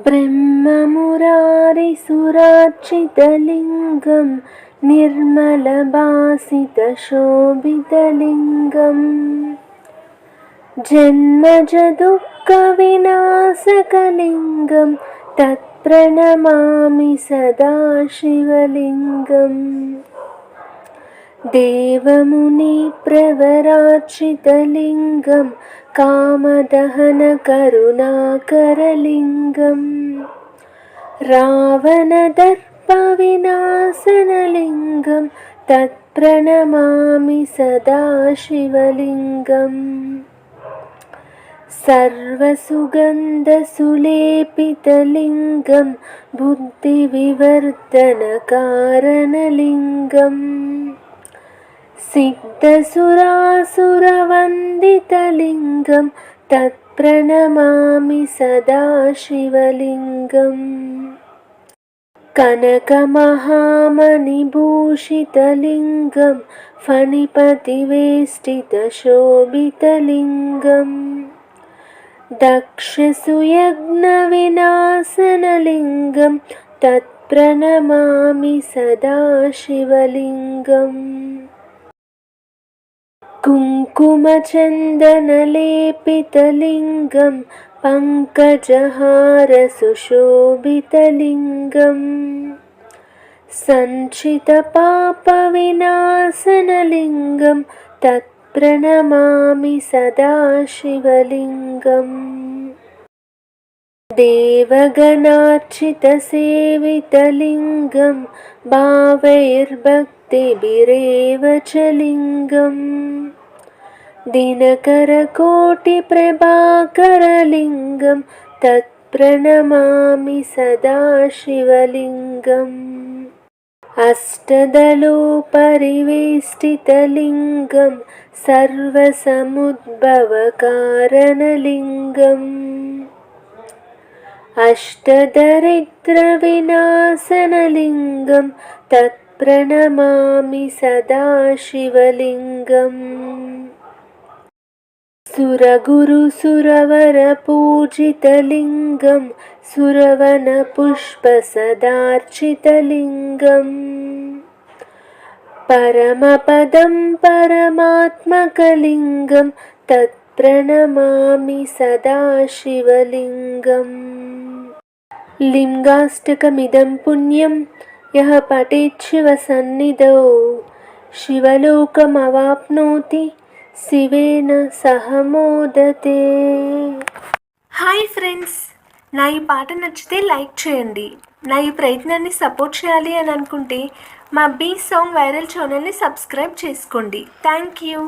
ब्रह्ममुरारिसुरार्चितलिङ्गं निर्मलभासितशोभितलिङ्गम् जन्मजदुःखविनाशकलिङ्गं तत्प्रणमामि सदा शिवलिङ्गम् देवमुनिप्रवरार्चितलिङ्गं कामदहनकरुणाकरलिङ्गम् रावणदर्पविनाशनलिङ्गं तत्प्रणमामि सदा शिवलिङ्गम् सर्वसुगन्धसुलेपितलिङ्गं बुद्धिविवर्धनकारणलिङ्गम् सिद्धसुरासुरवन्दितलिङ्गं तत्प्रणमामि सदा शिवलिङ्गम् कनकमहामणिभूषितलिङ्गं फणिपतिवेष्टितशोभितलिङ्गम् दक्षसुयज्ञविनाशनलिङ्गं तत्प्रणमामि सदा शिवलिङ्गम् कुङ्कुमचन्दनलेपितलिङ्गं पङ्कजहारसुशोभितलिङ्गम् सञ्चितपापविनाशनलिङ्गं तत्प्रणमामि सदा शिवलिङ्गम् देवगणार्चितसेवितलिङ्गं भावैर्भक्तिभिरेव च लिङ्गम् दिनकरकोटिप्रभाकरलिङ्गं तत्प्रणमामि सदा शिवलिङ्गम् अष्टदलोपरिवेष्टितलिङ्गं सर्वसमुद्भवकारणलिङ्गम् अष्टदरिद्रविनाशनलिङ्गं तत्प्रणमामि सदा शिवलिङ्गम् सुरगुरुसुरवरपूजितलिङ्गं सुरवनपुष्पसदार्चितलिङ्गम् परमपदं परमात्मकलिङ्गं तत्प्रणमामि सदा शिवलिङ्गम् लिङ्गाष्टकमिदं पुण्यं यः पठेत् शिवसन्निधौ शिवलोकमवाप्नोति శివేన సహ మోదతే. హాయ్ ఫ్రెండ్స్, నా ఈ పాట నచ్చితే లైక్ చేయండి. నా ఈ ప్రయత్నాన్ని సపోర్ట్ చేయాలి అని అనుకుంటే మా బీ సాంగ్ వైరల్ ఛానల్ని సబ్స్క్రైబ్ చేసుకోండి. Thank you.